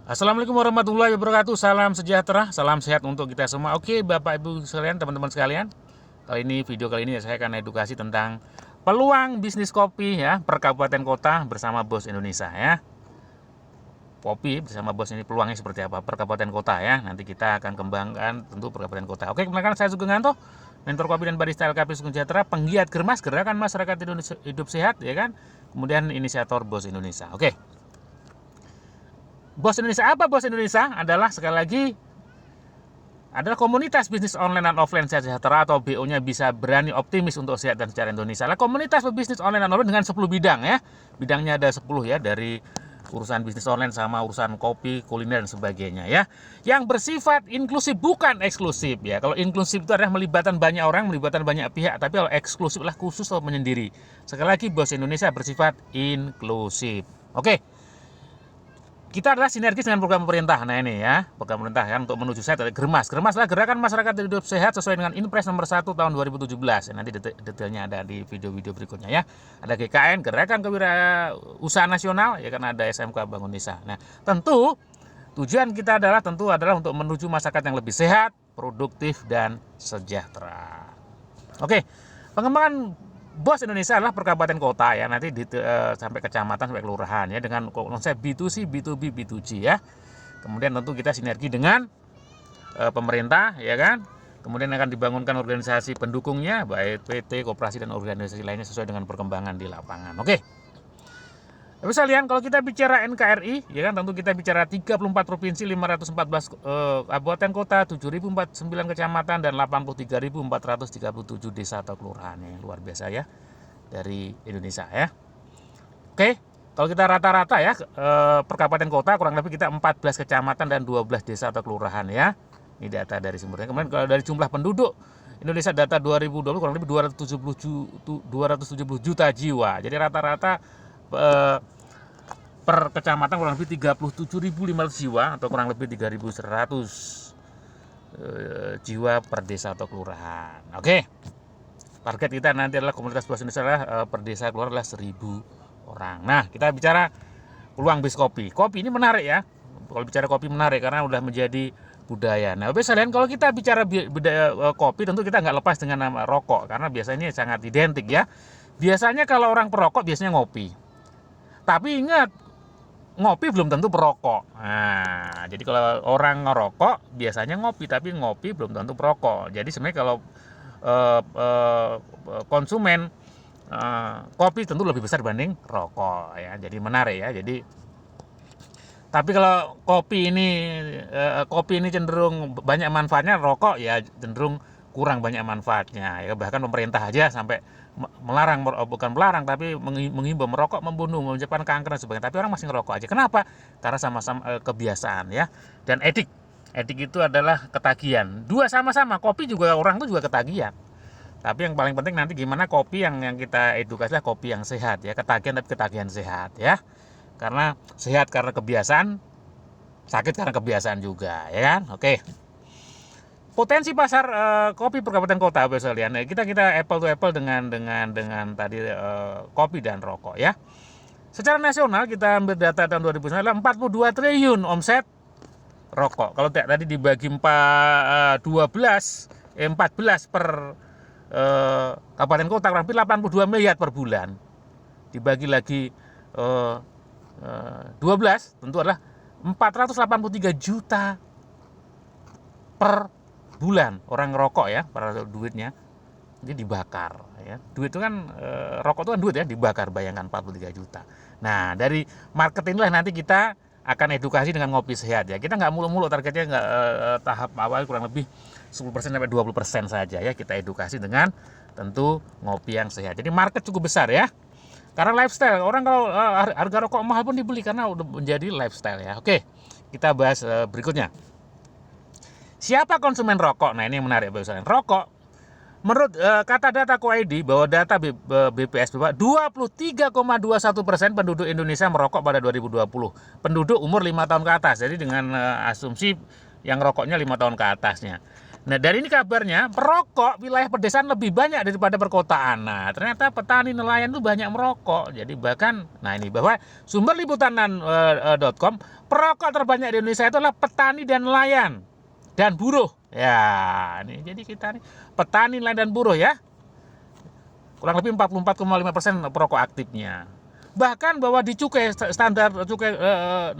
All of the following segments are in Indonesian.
Assalamualaikum warahmatullahi wabarakatuh. Salam sejahtera, salam sehat untuk kita semua. Oke, Bapak Ibu sekalian, teman-teman sekalian. Video kali ini saya akan edukasi tentang peluang bisnis kopi ya per kabupaten kota bersama Bos Indonesia ya. Kopi bersama Bos ini peluangnya seperti apa per kabupaten kota ya. Nanti kita akan kembangkan tentu per kabupaten kota. Oke, kenalkan saya Sugeng Hanto, mentor kopi dan barista LKP Sugeng Sejahtera, penggiat Germas, Gerakan Masyarakat Indonesia Hidup Sehat ya kan. Kemudian inisiator Bos Indonesia. Oke. Bos Indonesia, apa Bos Indonesia? Adalah sekali lagi adalah komunitas bisnis online dan offline sejahtera atau BO-nya bisa berani optimis untuk sehat dan secara Indonesia. Lah komunitas bisnis online dan offline dengan 10 bidang ya. Bidangnya ada 10 ya, dari urusan bisnis online sama urusan kopi, kuliner dan sebagainya ya. Yang bersifat inklusif bukan eksklusif ya. Kalau inklusif itu adalah melibatkan banyak orang, melibatkan banyak pihak, tapi kalau eksklusif lah khusus atau menyendiri. Sekali lagi Bos Indonesia bersifat inklusif. Oke. Kita adalah sinergis dengan program pemerintah. Nah ini ya, program pemerintah kan untuk menuju sehat dari Germas. Germas adalah Gerakan Masyarakat Hidup Sehat sesuai dengan Inpres nomor 1 tahun 2017. Nanti detailnya ada di video-video berikutnya ya. Ada GKN, Gerakan Kewirausahaan Nasional, ya kan ada SMK Bangun Desa. Nah, tentu tujuan kita adalah untuk menuju masyarakat yang lebih sehat, produktif dan sejahtera. Oke, pengembangan Bos Indonesia adalah per kabupaten kota ya, nanti sampai kecamatan sampai kelurahan ya, dengan konsep B2C, B2B, B2G ya. Kemudian tentu kita sinergi dengan pemerintah ya kan. Kemudian akan dibangunkan organisasi pendukungnya baik PT, koperasi dan organisasi lainnya sesuai dengan perkembangan di lapangan. Oke. Bisa lihat kalau kita bicara NKRI ya kan, tentu kita bicara 34 provinsi, 514 kabupaten kota, 7.049 kecamatan dan 83.437 desa atau kelurahan ya. Luar biasa ya dari Indonesia ya. Oke, kalau kita rata-rata ya per kabupaten kota kurang lebih kita 14 kecamatan dan 12 desa atau kelurahan ya. Ini data dari sumbernya. Kemudian kalau dari jumlah penduduk Indonesia data 2020 kurang lebih 270 juta jiwa. Jadi rata-rata per kecamatan kurang lebih 37.500 jiwa atau kurang lebih 3.100 jiwa per desa atau kelurahan. Oke. Target kita nanti adalah komunitas Bos Indonesia adalah per desa keluar adalah 1.000 orang. Nah, kita bicara peluang bis kopi. Kopi ini menarik ya. Kalau bicara kopi menarik karena udah menjadi budaya. Nah, bisa lihat kalau kita bicara budaya kopi tentu kita nggak lepas dengan nama rokok karena biasanya sangat identik ya. Biasanya kalau orang perokok biasanya ngopi. Tapi ingat, ngopi belum tentu perokok. Nah, jadi kalau orang ngerokok biasanya ngopi, tapi ngopi belum tentu perokok. Jadi sebenarnya kalau konsumen kopi tentu lebih besar dibanding rokok ya. Jadi menarik ya. Jadi tapi kalau kopi ini cenderung banyak manfaatnya, rokok ya cenderung kurang banyak manfaatnya ya. Bahkan pemerintah aja sampai melarang, bukan melarang tapi menghimbau merokok membunuh, menyebabkan kanker dan sebagainya, tapi orang masih ngerokok aja. Kenapa? Karena sama-sama kebiasaan ya, dan edik itu adalah ketagihan. Dua sama-sama, kopi juga orang itu juga ketagihan, tapi yang paling penting nanti gimana kopi yang kita edukasi lah kopi yang sehat ya, ketagihan tapi ketagihan sehat ya, karena sehat karena kebiasaan, sakit karena kebiasaan juga ya kan. Oke. Potensi pasar kopi per kabupaten kota bisa lihat. Nah, kita apple to apple dengan tadi kopi dan rokok ya. Secara nasional kita ambil data tahun 2009 42 triliun omset rokok. Kalau tadi dibagi 14 per kabupaten kota kurang lebih 82 miliar per bulan. Dibagi lagi 12 tentu adalah 483 juta per bulan orang ngerokok ya, pada duitnya jadi dibakar ya. Duit itu kan rokok itu kan duit ya, dibakar, bayangkan 43 juta. Nah, dari market inilah nanti kita akan edukasi dengan ngopi sehat ya. Kita nggak mulu-mulu, targetnya nggak tahap awal kurang lebih 10% sampai 20% saja ya, kita edukasi dengan tentu ngopi yang sehat. Jadi market cukup besar ya. Karena lifestyle, orang kalau harga rokok mahal pun dibeli karena udah menjadi lifestyle ya. Oke, kita bahas berikutnya. Siapa konsumen rokok? Nah, ini yang menarik Bapak Ibu. Rokok, menurut kata data ID bahwa data BPS bahwa 23,21% penduduk Indonesia merokok pada 2020. Penduduk umur 5 tahun ke atas. Jadi dengan asumsi yang rokoknya 5 tahun ke atasnya. Nah, dari ini kabarnya perokok wilayah pedesaan lebih banyak daripada perkotaan. Nah, ternyata petani nelayan itu banyak merokok. Jadi bahkan, nah ini bahwa sumber liputan.com, Perokok terbanyak di Indonesia itu adalah petani dan nelayan dan buruh. Ya, ini jadi kita nih petani, nelayan dan buruh ya. Kurang lebih 44,5% perokok aktifnya. Bahkan bahwa di cukai standar cukai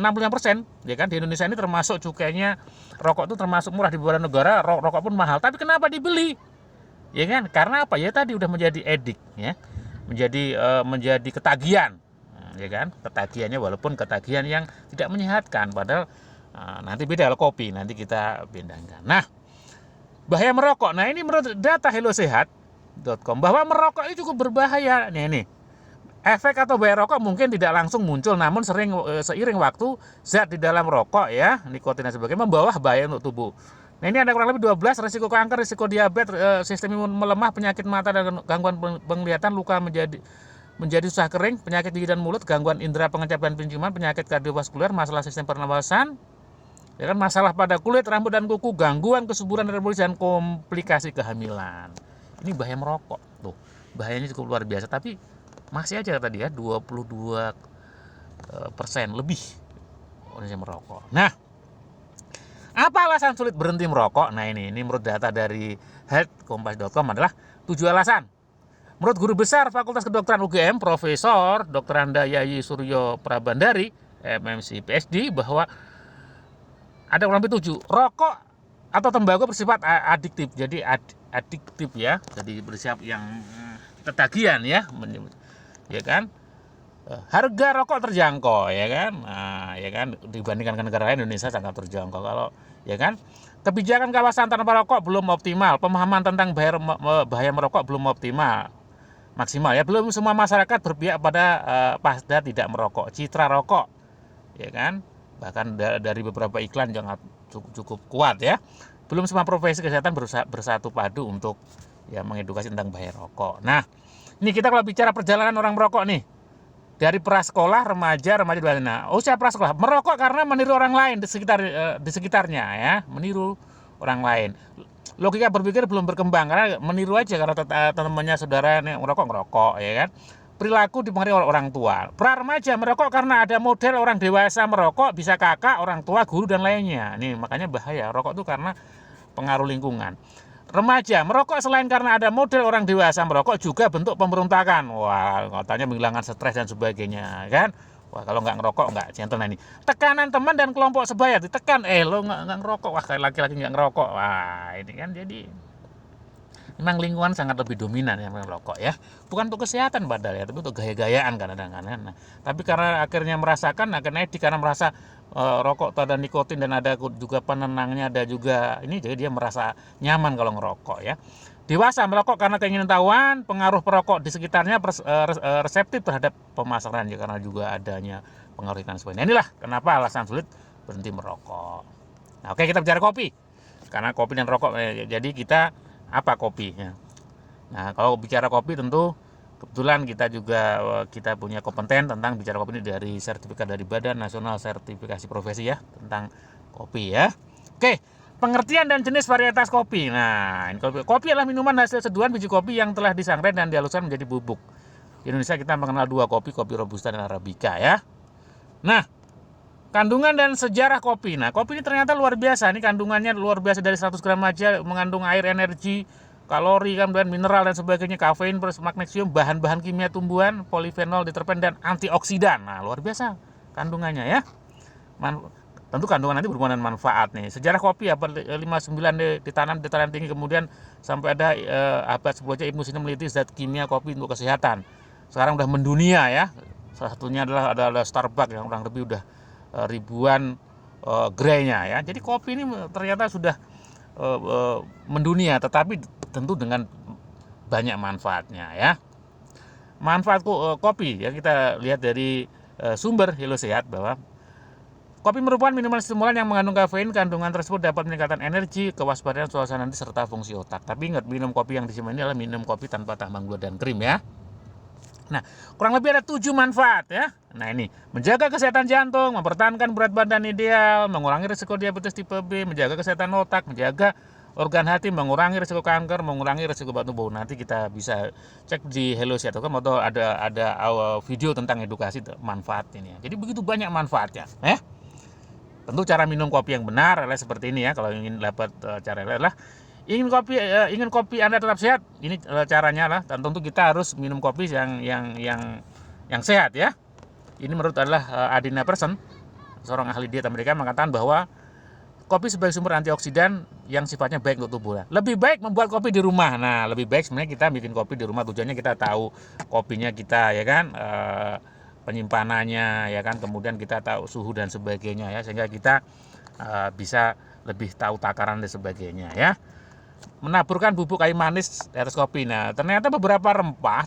65%, ya kan, di Indonesia ini termasuk cukainya rokok itu termasuk murah di beberapa negara, rokok pun mahal. Tapi kenapa dibeli? Ya kan? Karena apa? Ya tadi udah menjadi edik ya. Menjadi ketagihan. Ya kan? Ketagihannya walaupun ketagihan yang tidak menyehatkan, padahal nanti beda kalau kopi, nanti kita bedakan. Nah, bahaya merokok. Nah, ini menurut data hellosehat.com bahwa merokok itu cukup berbahaya. Nih. Efek atau bahaya rokok mungkin tidak langsung muncul, namun seiring waktu zat di dalam rokok ya, nikotin dan sebagainya membawa bahaya untuk tubuh. Nah, ini ada kurang lebih 12 risiko kanker, risiko diabetes, sistem imun melemah, penyakit mata dan gangguan penglihatan, luka menjadi susah kering, penyakit gigi dan mulut, gangguan indera pengecap dan penciuman, penyakit kardiovaskuler, masalah sistem pernapasan, ya kan, masalah pada kulit, rambut dan kuku, gangguan kesuburan dan reproduksi dan komplikasi kehamilan. Ini bahaya merokok tuh, bahayanya cukup luar biasa. Tapi masih aja tadi ya 22% lebih Indonesia merokok. Nah, apa alasan sulit berhenti merokok? Nah, ini menurut data dari healthkompas.com adalah 7 alasan. Menurut Guru Besar Fakultas Kedokteran UGM, Profesor Dr. Anda Yayi Suryo Prabandari, MMC PhD, bahwa ada kurang lebih 7. Rokok atau tembakau bersifat adiktif. Jadi adiktif ya. Jadi bersifat yang ketagihan ya. Ya kan, harga rokok terjangkau ya kan, nah, ya kan, dibandingkan ke negara lain Indonesia sangat terjangkau. Kalau ya kan, kebijakan kawasan tanpa rokok belum optimal, pemahaman tentang bahaya merokok belum maksimal ya, belum semua masyarakat berpihak pada tidak merokok, citra rokok ya kan, bahkan dari beberapa iklan yang cukup kuat ya, belum semua profesi kesehatan bersatu padu untuk ya mengedukasi tentang bahaya rokok. Nah, ini kita kalau bicara perjalanan orang merokok nih, dari prasekolah, remaja dewasa. Nah, usia prasekolah merokok karena meniru orang lain di sekitarnya ya, meniru orang lain. Logika berpikir belum berkembang karena meniru aja, karena temannya saudara yang ngerokok ya kan. Perilaku dipengaruhi oleh orang tua. Pra remaja merokok karena ada model orang dewasa merokok, bisa kakak, orang tua, guru dan lainnya. Nih makanya bahaya rokok itu karena pengaruh lingkungan. Remaja merokok selain karena ada model orang dewasa merokok juga bentuk pemberontakan. Wah, katanya menghilangkan stres dan sebagainya kan. Wah, kalau nggak ngerokok nggak gentle. Nah, ini tekanan teman dan kelompok sebaya ditekan, lo nggak ngerokok, wah laki-laki nggak ngerokok. Wah, ini kan jadi memang lingkungan sangat lebih dominan yang merokok ya. Bukan untuk kesehatan padahal ya, tapi untuk gaya-gayaan kadang-kadang. Nah, tapi karena akhirnya merasakan, akhirnya karena merasa rokok ada nikotin dan ada juga penenangnya, ada juga ini, jadi dia merasa nyaman kalau ngerokok ya. Dewasa merokok karena keinginan tahuan, pengaruh perokok di sekitarnya reseptif terhadap pemasaran ya, karena juga adanya pengaruh dan sebagainya. Inilah kenapa alasan sulit berhenti merokok. Nah, oke, kita bicara kopi. Karena kopi dan rokok jadi kita apa kopi ya. Nah, kalau bicara kopi tentu kebetulan kita punya kompeten tentang bicara kopi ini dari sertifikat dari Badan Nasional Sertifikasi Profesi ya, tentang kopi ya. Oke, pengertian dan jenis varietas kopi. Nah, ini kopi adalah minuman hasil seduhan biji kopi yang telah disangrai dan dihaluskan menjadi bubuk. Di Indonesia kita mengenal 2 kopi Robusta dan Arabica ya. Nah, kandungan dan sejarah kopi. Nah, kopi ini ternyata luar biasa. Ini kandungannya luar biasa, dari 100 gram aja mengandung air, energi, kalori, kemudian mineral dan sebagainya, kafein plus magnesium, bahan-bahan kimia tumbuhan, polifenol, diterpen dan antioksidan. Nah, luar biasa kandungannya ya. Tentu kandungan nanti berhubungan dengan manfaat nih. Sejarah kopi abad 59 ditanam di dataran tinggi, kemudian sampai ada abad 10 Ibnu Sina meneliti zat kimia kopi untuk kesehatan. Sekarang udah mendunia ya. Salah satunya adalah Starbucks yang kurang lebih udah ribuan greynya ya. Jadi kopi ini ternyata sudah mendunia, tetapi tentu dengan banyak manfaatnya ya. Manfaat kopi ya, kita lihat dari sumber Hello Sehat bahwa kopi merupakan minuman stimulan yang mengandung kafein. Kandungan tersebut dapat meningkatkan energi, kewaspadaan, suasana hati serta fungsi otak. Tapi ingat, minum kopi yang disimak ini adalah minum kopi tanpa tambah gula dan krim ya. Nah, kurang lebih ada 7 manfaat ya. Nah, ini menjaga kesehatan jantung, mempertahankan berat badan ideal, mengurangi risiko diabetes tipe B, menjaga kesehatan otak, menjaga organ hati, mengurangi risiko kanker, mengurangi risiko batuk tubuh. Nanti kita bisa cek di Hello Sehat atau ada video tentang edukasi manfaat ini ya. Jadi begitu banyak manfaatnya ya. Tentu cara minum kopi yang benar adalah seperti ini ya. Kalau ingin dapat cara adalah ingin kopi Anda tetap sehat, ini caranya lah. Dan tentu kita harus minum kopi yang sehat ya. Ini menurut adalah Adina Person, seorang ahli diet Amerika, mengatakan bahwa kopi sebagai sumber antioksidan yang sifatnya baik untuk tubuh. Lebih baik membuat kopi di rumah. Nah, lebih baik sebenarnya kita bikin kopi di rumah. Tujuannya kita tahu kopinya kita ya kan, penyimpanannya ya kan, kemudian kita tahu suhu dan sebagainya ya, sehingga kita bisa lebih tahu takaran dan sebagainya ya. Menaburkan bubuk kayu manis di atas kopi. Nah, ternyata beberapa rempah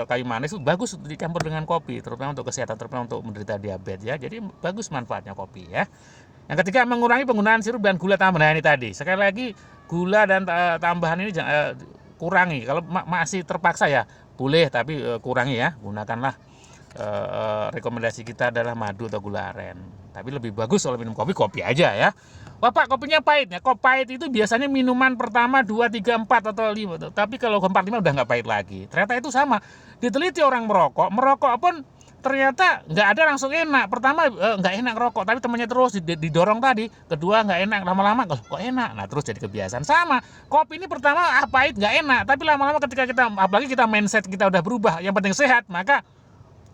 kayu manis itu bagus dicampur dengan kopi, terutama untuk kesehatan, terutama untuk menderita diabetes ya. Jadi bagus manfaatnya kopi ya. Yang ketiga, mengurangi penggunaan sirup dan gula tambahan ini tadi. Sekali lagi, gula dan tambahan ini kurangi. Kalau masih terpaksa ya boleh, tapi kurangi ya. Gunakanlah rekomendasi kita adalah madu atau gula aren. Tapi lebih bagus kalau minum kopi aja ya. Wah Pak, kopinya pahit ya. Kopi pahit itu biasanya minuman pertama 2, 3, 4 atau 5. Tapi kalau 4, 5 udah nggak pahit lagi. Ternyata itu sama. Diteliti orang merokok pun ternyata nggak ada langsung enak. Pertama nggak enak rokok, tapi temannya terus didorong tadi. Kedua nggak enak, lama-lama kok enak. Nah terus jadi kebiasaan. Sama, kopi ini pertama pahit nggak enak, tapi lama-lama ketika kita, apalagi kita mindset kita udah berubah, yang penting sehat, maka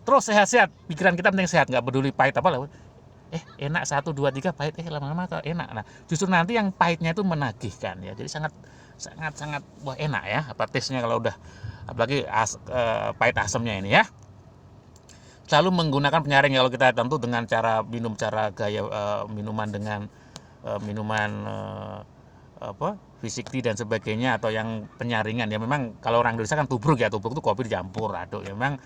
terus sehat-sehat. Pikiran kita penting sehat, nggak peduli pahit apa lah. Enak 1, 2, 3 pahit, lama-lama kok enak. Nah justru nanti yang pahitnya itu menagihkan ya. Jadi sangat wah enak ya. Apa taste-nya kalau udah, apalagi pahit asamnya ini ya. Selalu menggunakan penyaring kalau kita tentu dengan cara minum, cara gaya minuman dengan minuman fisik tea dan sebagainya, atau yang penyaringan ya. Memang kalau orang Indonesia kan tubruk ya, tubruk itu kopi dicampur aduk ya. Memang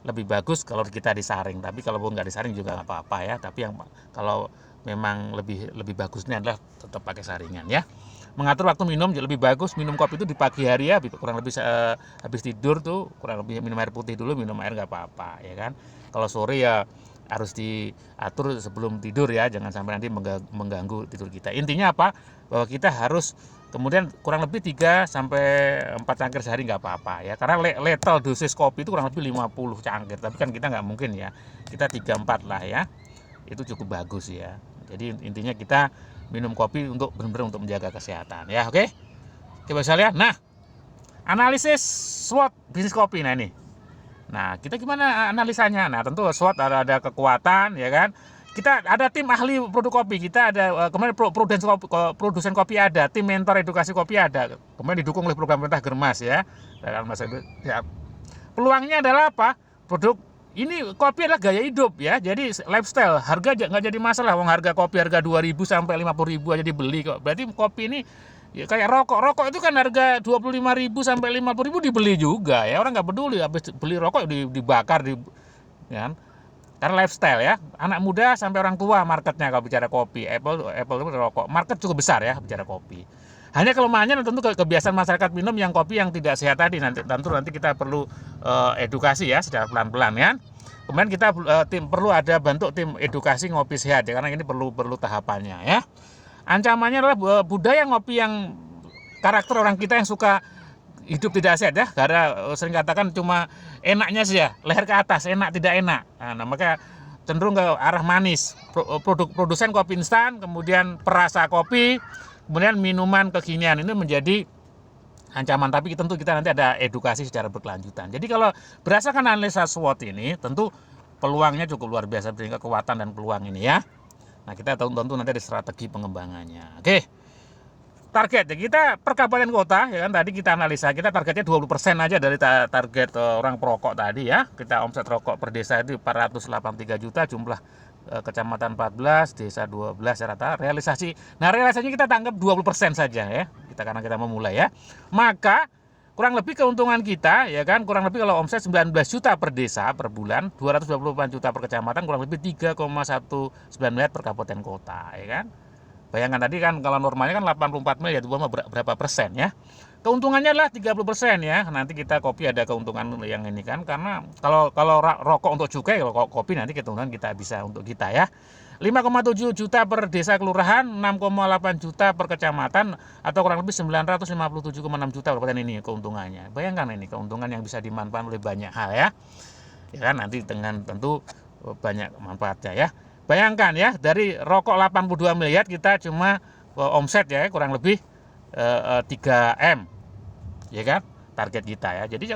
lebih bagus kalau kita disaring, tapi kalau nggak disaring juga nggak apa-apa ya. Tapi yang kalau memang lebih bagusnya adalah tetap pakai saringan ya. Mengatur waktu minum lebih bagus. Minum kopi itu di pagi hari ya, kurang lebih habis tidur tuh kurang lebih minum air putih dulu, minum air nggak apa-apa ya kan. Kalau sore ya harus diatur sebelum tidur ya, jangan sampai nanti mengganggu tidur kita. Intinya apa? Bahwa kita harus kemudian kurang lebih 3 sampai 4 cangkir sehari nggak apa-apa ya. Karena lethal dosis kopi itu kurang lebih 50 cangkir. Tapi kan kita nggak mungkin ya. Kita 3-4 lah ya. Itu cukup bagus ya. Jadi intinya kita minum kopi untuk benar-benar untuk menjaga kesehatan ya. Oke. Coba saya lihat. Nah, analisis SWOT bisnis kopi. Nah ini. Nah, kita gimana analisanya? Nah, tentu SWOT ada kekuatan ya kan. Kita ada tim ahli produk kopi, kita ada kemudian produsen kopi ada, tim mentor edukasi kopi ada, kemudian didukung oleh program pemerintah Germas ya. Ya. Peluangnya adalah apa? Produk ini kopi adalah gaya hidup ya, jadi lifestyle, harga nggak jadi masalah. Wong harga kopi harga 2.000 sampai 50.000 aja dibeli kok. Berarti kopi ini ya kayak rokok itu kan harga 25.000 sampai 50.000 dibeli juga ya. Orang nggak peduli, habis beli rokok dibakar kan. Karena lifestyle ya, anak muda sampai orang tua marketnya kalau bicara kopi. Apple itu rokok, market cukup besar ya bicara kopi. Hanya kelemahannya tentu kebiasaan masyarakat minum yang kopi yang tidak sehat tadi. Nanti kita perlu edukasi ya secara pelan-pelan ya. Kemudian kita perlu ada bentuk tim edukasi ngopi sehat ya, karena ini perlu tahapannya ya. Ancamannya adalah budaya ngopi yang karakter orang kita yang suka hidup tidak sehat ya, karena sering katakan cuma enaknya sih ya, leher ke atas, enak tidak enak. Nah, maka cenderung ke arah manis. Produsen kopi instan, kemudian perasa kopi, kemudian minuman kekinian, ini menjadi ancaman. Tapi tentu kita nanti ada edukasi secara berkelanjutan. Jadi kalau berdasarkan analisa SWOT ini, tentu peluangnya cukup luar biasa, sehingga kekuatan dan peluang ini ya. Nah, kita tentu nanti ada strategi pengembangannya. Oke. Target ya, kita per kabupaten kota ya kan, tadi kita analisa, kita targetnya 20% aja dari target orang perokok tadi ya. Kita omset rokok per desa itu 483 juta, jumlah kecamatan 14, desa 12 rata realisasi. Nah, realisasinya kita tangkap 20% saja ya. Karena kita memulai ya. Maka kurang lebih keuntungan kita ya kan, kurang lebih kalau omset 19 juta per desa per bulan, 224 juta per kecamatan, kurang lebih 3,19 miliar per kabupaten kota ya kan. Bayangkan tadi kan kalau normalnya kan 84 miliar, itu berapa persen ya. Keuntungannya adalah 30% ya. Nanti kita kopi ada keuntungan yang ini kan, karena kalau rokok untuk cukai, kalau kopi nanti keuntungan kita bisa untuk kita ya. 5,7 juta per desa kelurahan, 6,8 juta per kecamatan, atau kurang lebih 957,6 juta kabupaten ini keuntungannya. Bayangkan ini keuntungan yang bisa dimanfaatkan oleh banyak hal ya. Ya kan, nanti dengan tentu banyak manfaatnya ya. Bayangkan ya, dari rokok 82 miliar kita cuma omset ya kurang lebih 3M, ya kan? Target kita ya. Jadi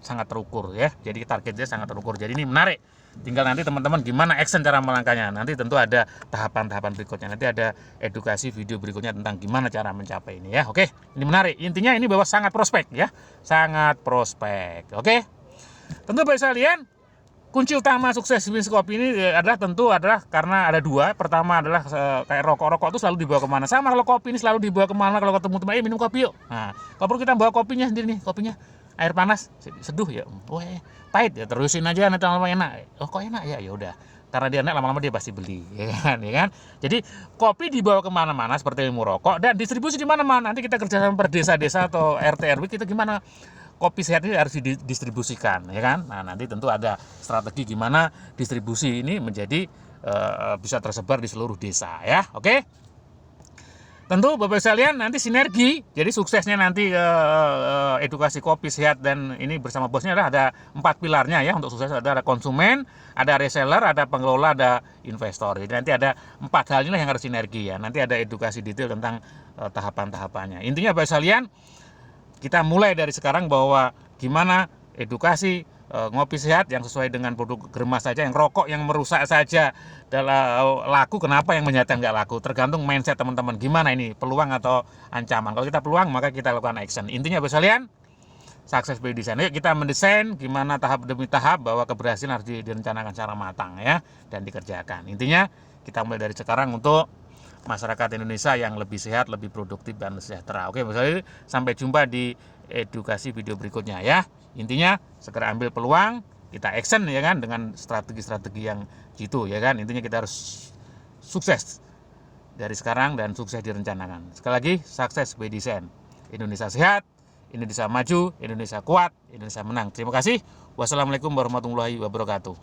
sangat terukur ya. Jadi targetnya sangat terukur. Jadi ini menarik. Tinggal nanti teman-teman gimana action cara melangkahnya. Nanti tentu ada tahapan-tahapan berikutnya. Nanti ada edukasi video berikutnya tentang gimana cara mencapai ini ya. Oke, ini menarik. Intinya ini bahwa sangat prospek ya. Sangat prospek. Oke. Tentu bagi kalian kunci utama sukses bisnis kopi ini adalah karena ada dua. Pertama adalah kayak rokok itu selalu dibawa kemana. Sama kalau kopi ini selalu dibawa kemana, kalau ketemu teman, minum kopi yuk. Nah, kalau perlu kita bawa kopinya sendiri nih, kopinya air panas, seduh ya. Wah, pahit ya, terusin aja nanti lama-lama enak. Oh kok enak ya, ya udah. Karena dia enak lama-lama dia pasti beli, ya kan? Jadi kopi dibawa kemana-mana seperti ilmu rokok dan distribusi di mana-mana. Nanti kita kerjasama per desa-desa atau RT RW kita gimana? Kopi sehat ini harus didistribusikan, ya kan? Nah, nanti tentu ada strategi gimana distribusi ini menjadi bisa tersebar di seluruh desa, ya. Oke? Tentu Bapak sekalian nanti sinergi. Jadi suksesnya nanti edukasi kopi sehat dan ini bersama bosnya adalah ada 4 pilarnya ya untuk sukses. Ada konsumen, ada reseller, ada pengelola, ada investor. Jadi nanti ada 4 hal inilah yang harus sinergi ya. Nanti ada edukasi detail tentang tahapan-tahapannya. Intinya Bapak sekalian, kita mulai dari sekarang bahwa gimana edukasi ngopi sehat yang sesuai dengan produk gemas saja, yang rokok yang merusak saja laku, kenapa yang menyatakan nggak laku, tergantung mindset teman-teman. Gimana ini, peluang atau ancaman? Kalau kita peluang maka kita lakukan action. Intinya Bapak sekalian, sukses by design. Yuk kita mendesain gimana tahap demi tahap bahwa keberhasilan harus direncanakan secara matang ya dan dikerjakan. Intinya kita mulai dari sekarang untuk masyarakat Indonesia yang lebih sehat, lebih produktif dan sejahtera. Oke, misalnya sampai jumpa di edukasi video berikutnya ya. Intinya segera ambil peluang, kita action ya kan dengan strategi-strategi yang gitu ya kan. Intinya kita harus sukses dari sekarang dan sukses direncanakan. Sekali lagi, sukses by design. Indonesia sehat, Indonesia maju, Indonesia kuat, Indonesia menang. Terima kasih. Wassalamualaikum warahmatullahi wabarakatuh.